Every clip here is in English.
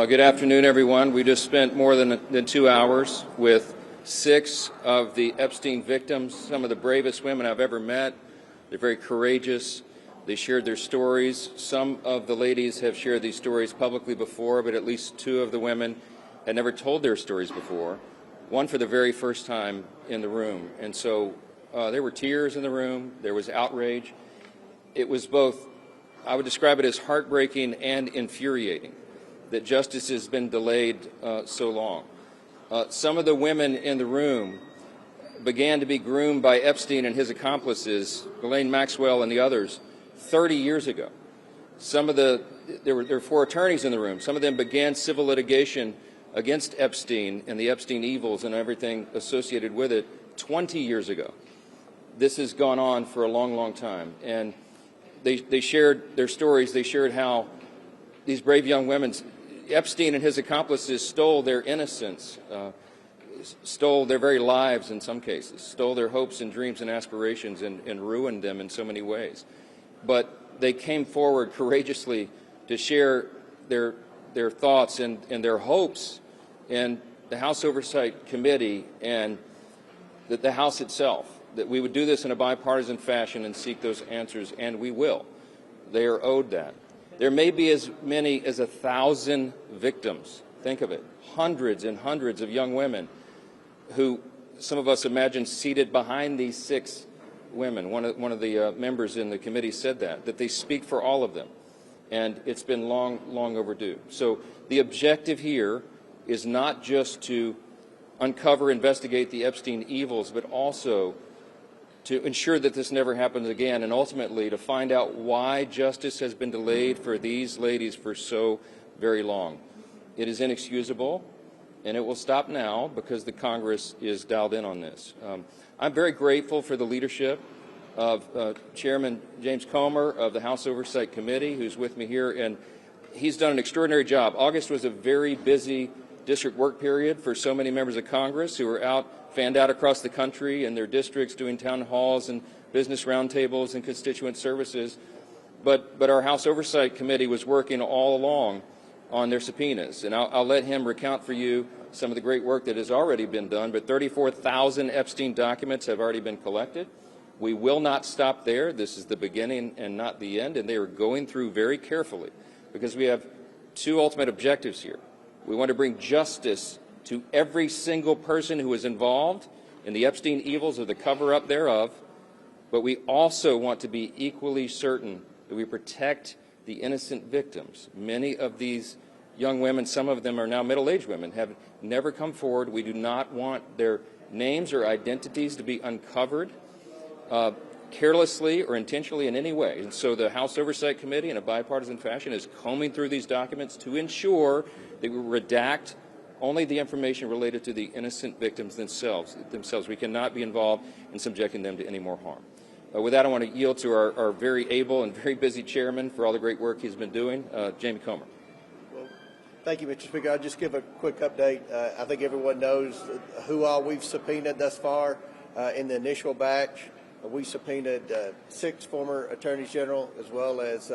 Good afternoon, everyone. We just spent more than 2 hours with 6 of the Epstein victims, some of the bravest women I've ever met. They're very courageous. They shared their stories. Some of the ladies have shared these stories publicly before, but at least 2 of the women had never told their stories before, one for the very first time in the room. And so there were tears in the room. There was outrage. It was both, I would describe it as heartbreaking and infuriating that justice has been delayed so long. Some of the women in the room began to be groomed by Epstein and his accomplices, Ghislaine Maxwell and the others, 30 years ago. There were 4 attorneys in the room. Some of them began civil litigation against Epstein and the Epstein evils and everything associated with it 20 years ago. This has gone on for a long, long time. And they shared their stories. They shared how these brave young women, Epstein and his accomplices, stole their innocence, stole their very lives in some cases, stole their hopes and dreams and aspirations and ruined them in so many ways. But they came forward courageously to share their thoughts and their hopes in the House Oversight Committee and the House itself, that we would do this in a bipartisan fashion and seek those answers, and we will. They are owed that. There may be as many as 1,000 victims. Think of it. Hundreds and hundreds of young women who some of us imagine seated behind these 6 women. One of the members in the committee said that they speak for all of them. And it's been long, long overdue. So the objective here is not just to uncover, investigate the Epstein evils, but also to ensure that this never happens again, and ultimately to find out why justice has been delayed for these ladies for so very long. It is inexcusable, and it will stop now because the Congress is dialed in on this. I'm very grateful for the leadership of Chairman James Comer of the House Oversight Committee, who's with me here, and he's done an extraordinary job. August was a very busy district work period for so many members of Congress who were fanned out across the country in their districts doing town halls and business roundtables and constituent services. But our House Oversight Committee was working all along on their subpoenas. And I'll let him recount for you some of the great work that has already been done. But 34,000 Epstein documents have already been collected. We will not stop there. This is the beginning and not the end. And they are going through very carefully because we have 2 ultimate objectives here. We want to bring justice to every single person who is involved in the Epstein evils or the cover-up thereof, but we also want to be equally certain that we protect the innocent victims. Many of these young women, some of them are now middle-aged women, have never come forward. We do not want their names or identities to be uncovered carelessly or intentionally in any way. And so the House Oversight Committee, in a bipartisan fashion, is combing through these documents to ensure that we redact only the information related to the innocent victims themselves. We cannot be involved in subjecting them to any more harm. With that, I want to yield to our very able and very busy chairman for all the great work he's been doing, Jamie Comer. Well, thank you, Mr. Speaker. I'll just give a quick update. I think everyone knows who all we've subpoenaed thus far in the initial batch. We subpoenaed 6 former attorneys general, as well as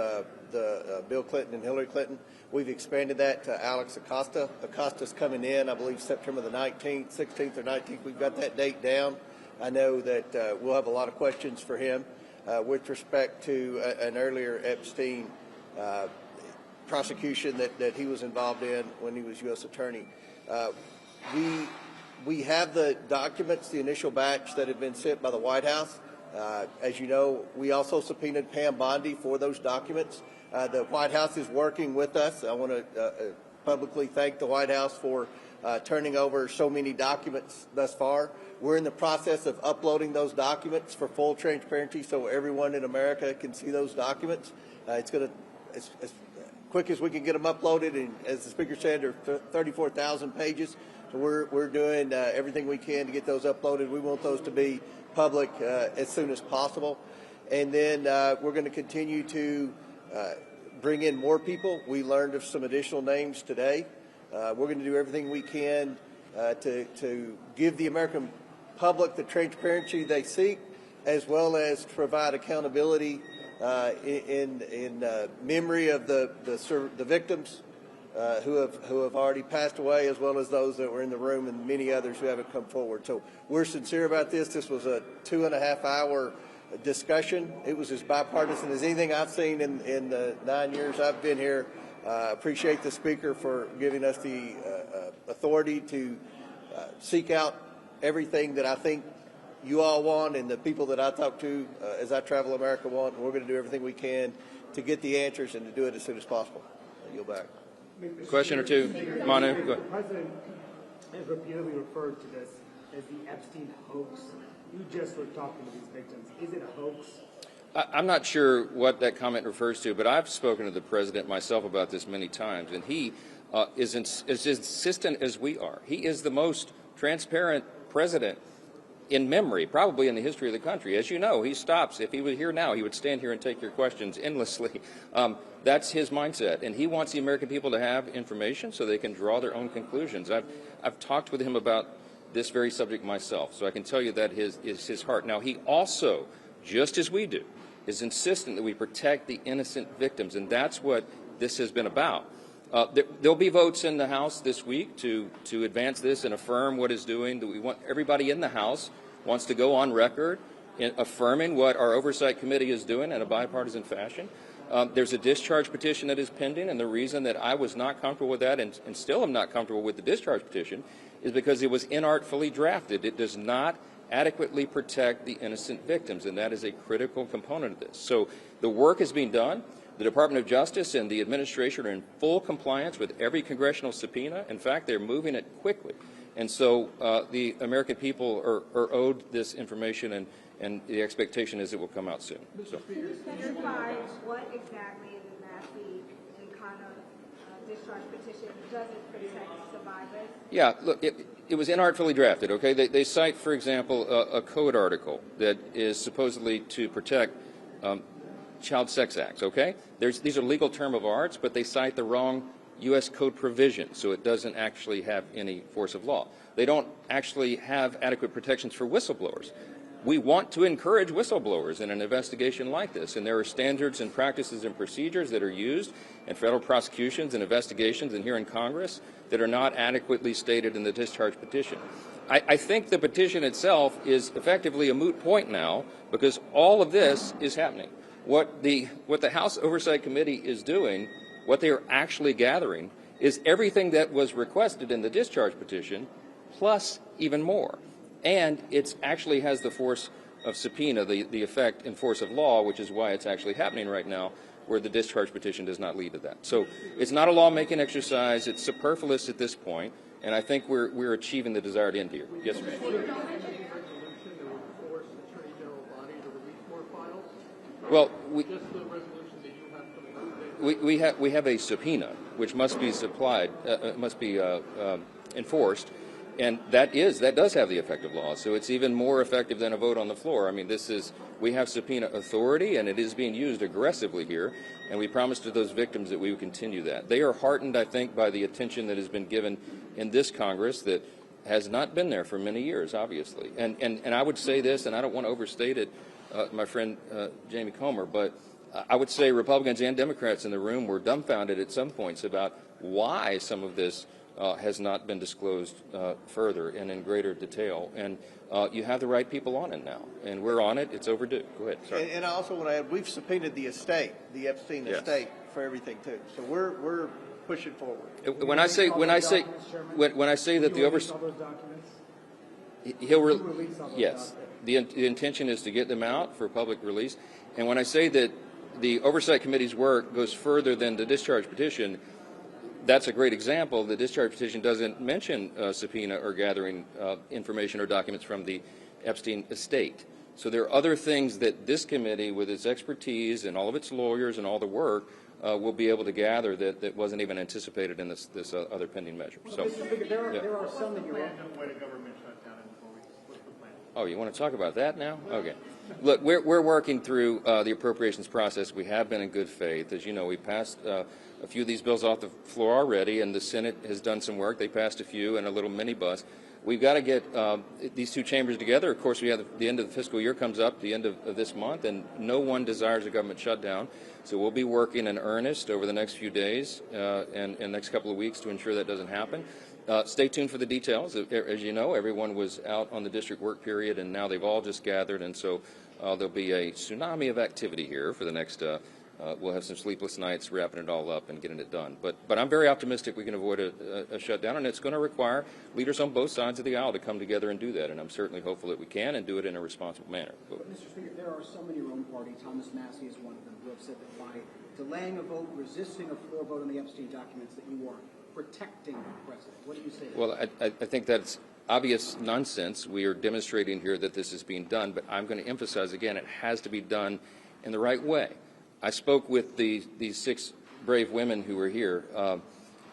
Bill Clinton and Hillary Clinton. We've expanded that to Alex Acosta. Acosta's coming in, I believe, September the 19th, 16th or 19th. We've got that date down. I know that we'll have a lot of questions for him with respect to an earlier Epstein prosecution that he was involved in when he was U.S. Attorney. We have the documents, the initial batch that had been sent by the White House. As you know, we also subpoenaed Pam Bondi for those documents. The White House is working with us. I want to publicly thank the White House for turning over so many documents thus far. We're in the process of uploading those documents for full transparency so everyone in America can see those documents. It's going to, as quick as we can get them uploaded, and as the Speaker said, there are 34,000 pages. So we're doing everything we can to get those uploaded. We want those to be public as soon as possible. And then we're going to continue to bring in more people. We learned of some additional names today. We're going to do everything we can to give the American public the transparency they seek, as well as provide accountability in memory of the victims who have already passed away, as well as those that were in the room, and many others who haven't come forward. So we're sincere about this. This was a 2.5-hour discussion. It was as bipartisan as anything I've seen in the 9 years I've been here. Appreciate the Speaker for giving us the authority to seek out everything that I think you all want and the people that I talk to as I travel America want. And we're going to do everything we can to get the answers and to do it as soon as possible. I yield back. Question or two? Manu, go ahead. The President has repeatedly referred to this as the Epstein hoax. You just were talking to these victims. Is it a hoax? I'm not sure what that comment refers to, but I've spoken to the President myself about this many times, and he is as insistent as we are. He is the most transparent president in memory, probably in the history of the country. As you know, he stops. If he were here now, he would stand here and take your questions endlessly. That's his mindset, and he wants the American people to have information so they can draw their own conclusions. I've talked with him about this very subject myself, so I can tell you that is his heart. Now, he also, just as we do, is insistent that we protect the innocent victims, and that's what this has been about. There'll be votes in the House this week to advance this and affirm what it's doing. That we want everybody in the House wants to go on record in affirming what our Oversight Committee is doing in a bipartisan fashion. There's a discharge petition that is pending, and the reason that I was not comfortable with that and still am not comfortable with the discharge petition is because it was inartfully drafted. It does not adequately protect the innocent victims, and that is a critical component of this. So the work is being done. The Department of Justice and the administration are in full compliance with every congressional subpoena. In fact, they're moving it quickly. And so the American people are owed this information, and the expectation is it will come out soon. So. Can you specify what exactly in the Massie and Connor discharge petition doesn't protect survivors? Yeah, look, it was inartfully drafted, okay? They cite, for example, a code article that is supposedly to protect child sex acts, okay? These are legal term of arts, but they cite the wrong U.S. Code provision, so it doesn't actually have any force of law. They don't actually have adequate protections for whistleblowers. We want to encourage whistleblowers in an investigation like this, and there are standards and practices and procedures that are used in federal prosecutions and investigations and here in Congress that are not adequately stated in the discharge petition. I think the petition itself is effectively a moot point now because all of this is happening. What the House Oversight Committee is doing, what they are actually gathering, is everything that was requested in the discharge petition, plus even more. And it actually has the force of subpoena, the effect and force of law, which is why it's actually happening right now, where the discharge petition does not lead to that. So it's not a lawmaking exercise. It's superfluous at this point, and I think we're achieving the desired end here. Yes, sir. Well, we have a subpoena which must be supplied, must be enforced, and that does have the effect of law. So it's even more effective than a vote on the floor. I mean, we have subpoena authority, and it is being used aggressively here. And we promised to those victims that we would continue that. They are heartened, I think, by the attention that has been given in this Congress that has not been there for many years, obviously. And I would say this, and I don't want to overstate it, my friend Jamie Comer, but I would say Republicans and Democrats in the room were dumbfounded at some points about why some of this has not been disclosed further and in greater detail. And you have the right people on it now, and we're on it. It's overdue. Go ahead. Sorry. And I also want to add, we've subpoenaed the estate, the Epstein estate, for everything too. So we're pushing forward. When I say that the oversight, yes. The intention is to get them out for public release. And when I say that the Oversight Committee's work goes further than the discharge petition, that's a great example. The discharge petition doesn't mention subpoena or gathering information or documents from the Epstein estate. So there are other things that this committee, with its expertise and all of its lawyers and all the work, will be able to gather that wasn't even anticipated in this other pending measure. So, there are some that you want. Oh, you want to talk about that now? Okay. Look, we're working through the appropriations process. We have been in good faith. As you know, we passed a few of these bills off the floor already, and the Senate has done some work. They passed a few and a little minibus. we've got to get these two chambers together. Of course, we have the end of the fiscal year comes up, the end of this month, and no one desires a government shutdown. So we'll be working in earnest over the next few days and next couple of weeks to ensure that doesn't happen. Stay tuned for the details. As you know, everyone was out on the district work period, and now they've all just gathered, and so there'll be a tsunami of activity here for the next we'll have some sleepless nights wrapping it all up and getting it done. But I'm very optimistic we can avoid a shutdown, and it's going to require leaders on both sides of the aisle to come together and do that, and I'm certainly hopeful that we can and do it in a responsible manner. But, Mr. Speaker, there are some in your own party, Thomas Massie is one of them, who have said that by delaying a vote, resisting a floor vote on the Epstein documents, that you are protecting the president. What do you say to that? Well, I think that's obvious nonsense. We are demonstrating here that this is being done, but I'm going to emphasize again, it has to be done in the right way. I spoke with these 6 brave women who were here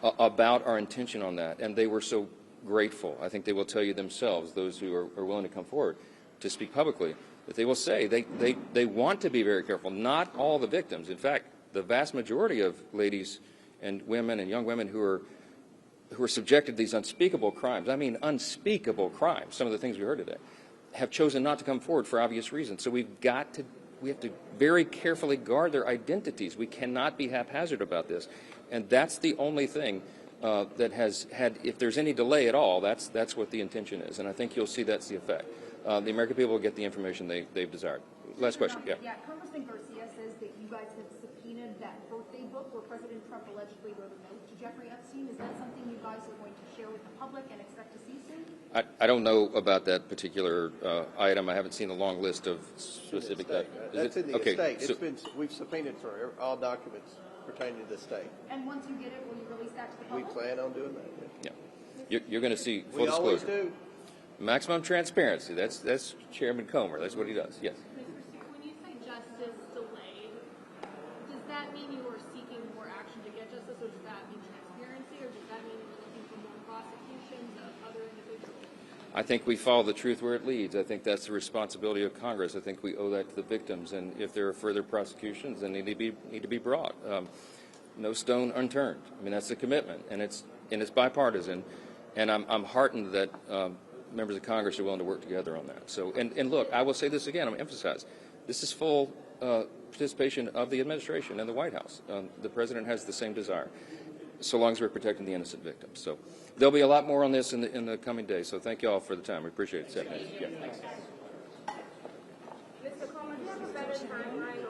about our intention on that, and they were so grateful. I think they will tell you themselves, those who are willing to come forward to speak publicly, that they will say they want to be very careful. Not all the victims. In fact, the vast majority of ladies and women and young women who are subjected to these unspeakable crimes, I mean unspeakable crimes, some of the things we heard today, have chosen not to come forward for obvious reasons. So we have to very carefully guard their identities. We cannot be haphazard about this. And that's the only thing that has had, if there's any delay at all, that's what the intention is. And I think you'll see that's the effect. The American people will get the information they've desired. Last question. Yeah. Yeah, Congressman Garcia says that you guys have subpoenaed that birthday book where President Trump allegedly wrote a note to Jeffrey Epstein. Is that something you guys are going to share with the public and expect to see soon? I don't know about that particular item. I haven't seen a long list of specific. That's in the okay, estate. so, We've subpoenaed for all documents pertaining to the state. And once you get it, will you release that to the public? We plan on doing that. yeah, you're going to see full We always disclosure. do. Maximum transparency. That's Chairman Comer. That's what he does. Yes. When you say justice delayed, does that mean you are seeking more action to get justice, or does that mean transparency, or does that mean you're looking for more prosecutions of other individuals? I think we follow the truth where it leads. I think that's the responsibility of Congress. I think we owe that to the victims, and if there are further prosecutions, they need to be brought. No stone unturned. I mean, that's the commitment, and it's bipartisan, and I'm heartened that members of Congress are willing to work together on that. So, and look, I will say this again. I'm going to emphasize this is full participation of the administration and the White House. The president has the same desire, so long as we're protecting the innocent victims. So there'll be a lot more on this in the coming days. So thank you all for the time. We appreciate it. Yeah. Mr. Coleman, do you have a better timeline